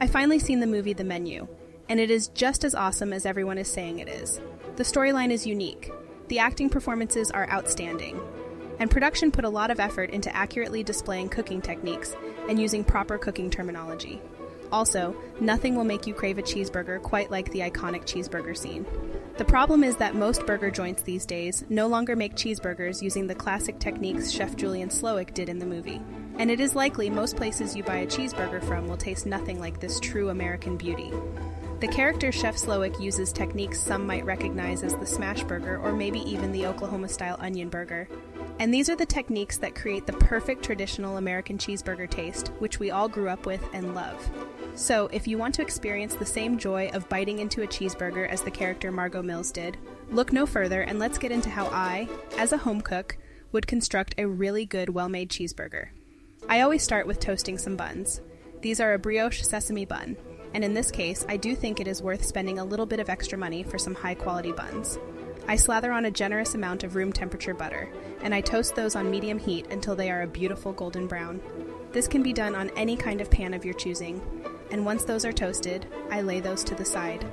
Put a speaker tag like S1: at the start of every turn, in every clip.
S1: I finally seen the movie The Menu, and it is just as awesome as everyone is saying it is. The storyline is unique, the acting performances are outstanding, and production put a lot of effort into accurately displaying cooking techniques and using proper cooking terminology. Also, nothing will make you crave a cheeseburger quite like the iconic cheeseburger scene. The problem is that most burger joints these days no longer make cheeseburgers using the classic techniques Chef Julian Slowik did in the movie. And it is likely most places you buy a cheeseburger from will taste nothing like this true American beauty. The character Chef Slowik uses techniques some might recognize as the smash burger or maybe even the Oklahoma-style onion burger. And these are the techniques that create the perfect traditional American cheeseburger taste, which we all grew up with and love. So, if you want to experience the same joy of biting into a cheeseburger as the character Margot Mills did, look no further and let's get into how I, as a home cook, would construct a really good well-made cheeseburger. I always start with toasting some buns. These are a brioche sesame bun, and in this case, I do think it is worth spending a little bit of extra money for some high-quality buns. I slather on a generous amount of room temperature butter, and I toast those on medium heat until they are a beautiful golden brown. This can be done on any kind of pan of your choosing, and once those are toasted, I lay those to the side.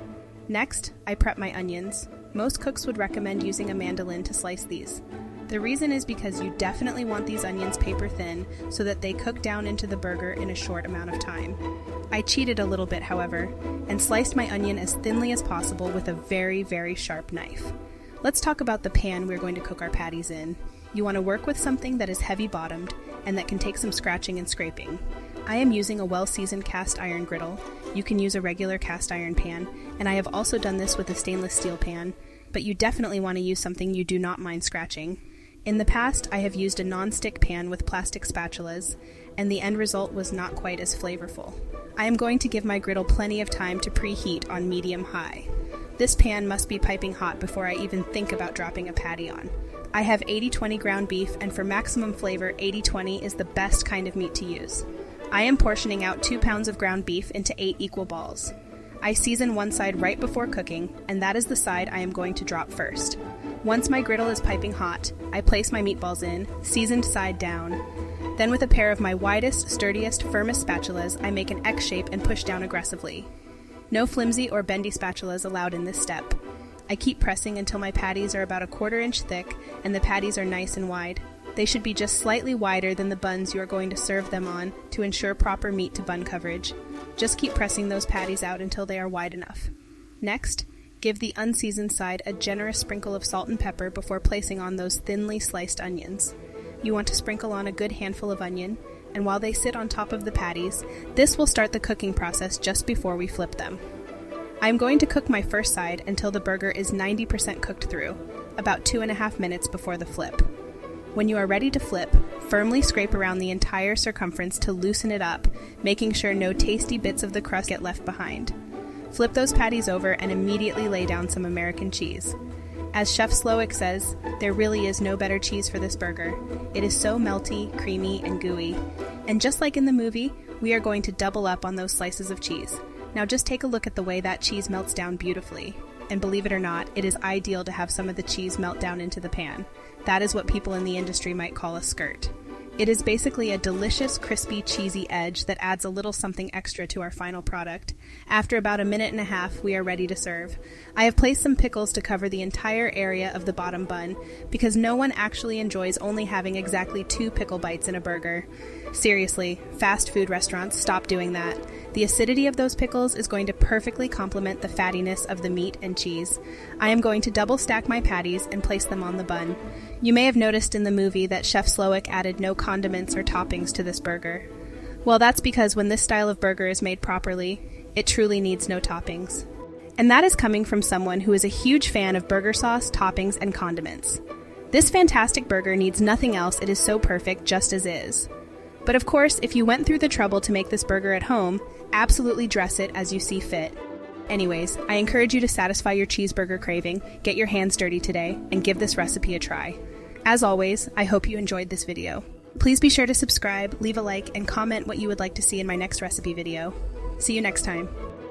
S1: Next, I prep my onions. Most cooks would recommend using a mandolin to slice these. The reason is because you definitely want these onions paper thin so that they cook down into the burger in a short amount of time. I cheated a little bit, however, and sliced my onion as thinly as possible with a very, very sharp knife. Let's talk about the pan we're going to cook our patties in. You want to work with something that is heavy-bottomed and that can take some scratching and scraping. I am using a well-seasoned cast iron griddle. You can use a regular cast iron pan, and I have also done this with a stainless steel pan, but you definitely want to use something you do not mind scratching. In the past, I have used a non-stick pan with plastic spatulas, and the end result was not quite as flavorful. I am going to give my griddle plenty of time to preheat on medium-high. This pan must be piping hot before I even think about dropping a patty on. I have 80-20 ground beef, and for maximum flavor, 80-20 is the best kind of meat to use. I am portioning out 2 pounds of ground beef into 8 equal balls. I season one side right before cooking, and that is the side I am going to drop first. Once my griddle is piping hot, I place my meatballs in, seasoned side down. Then with a pair of my widest, sturdiest, firmest spatulas, I make an X shape and push down aggressively. No flimsy or bendy spatulas allowed in this step. I keep pressing until my patties are about 1/4 inch thick and the patties are nice and wide. They should be just slightly wider than the buns you are going to serve them on to ensure proper meat to bun coverage. Just keep pressing those patties out until they are wide enough. Next, give the unseasoned side a generous sprinkle of salt and pepper before placing on those thinly sliced onions. You want to sprinkle on a good handful of onion, and while they sit on top of the patties, this will start the cooking process just before we flip them. I'm going to cook my first side until the burger is 90% cooked through, about 2.5 minutes before the flip. When you are ready to flip, firmly scrape around the entire circumference to loosen it up, making sure no tasty bits of the crust get left behind. Flip those patties over and immediately lay down some American cheese. As Chef Slowik says, there really is no better cheese for this burger. It is so melty, creamy, and gooey. And just like in the movie, we are going to double up on those slices of cheese. Now just take a look at the way that cheese melts down beautifully. And believe it or not, it is ideal to have some of the cheese melt down into the pan. That is what people in the industry might call a skirt. It is basically a delicious, crispy, cheesy edge that adds a little something extra to our final product. After about 1.5 minutes, we are ready to serve. I have placed some pickles to cover the entire area of the bottom bun because no one actually enjoys only having exactly 2 pickle bites in a burger. Seriously, fast food restaurants, stop doing that. The acidity of those pickles is going to perfectly complement the fattiness of the meat and cheese. I am going to double stack my patties and place them on the bun. You may have noticed in the movie that Chef Slowik added no condiments or toppings to this burger. Well, that's because when this style of burger is made properly, it truly needs no toppings. And that is coming from someone who is a huge fan of burger sauce, toppings, and condiments. This fantastic burger needs nothing else, it is so perfect just as is. But of course, if you went through the trouble to make this burger at home, absolutely dress it as you see fit. Anyways, I encourage you to satisfy your cheeseburger craving, get your hands dirty today, and give this recipe a try. As always, I hope you enjoyed this video. Please be sure to subscribe, leave a like, and comment what you would like to see in my next recipe video. See you next time.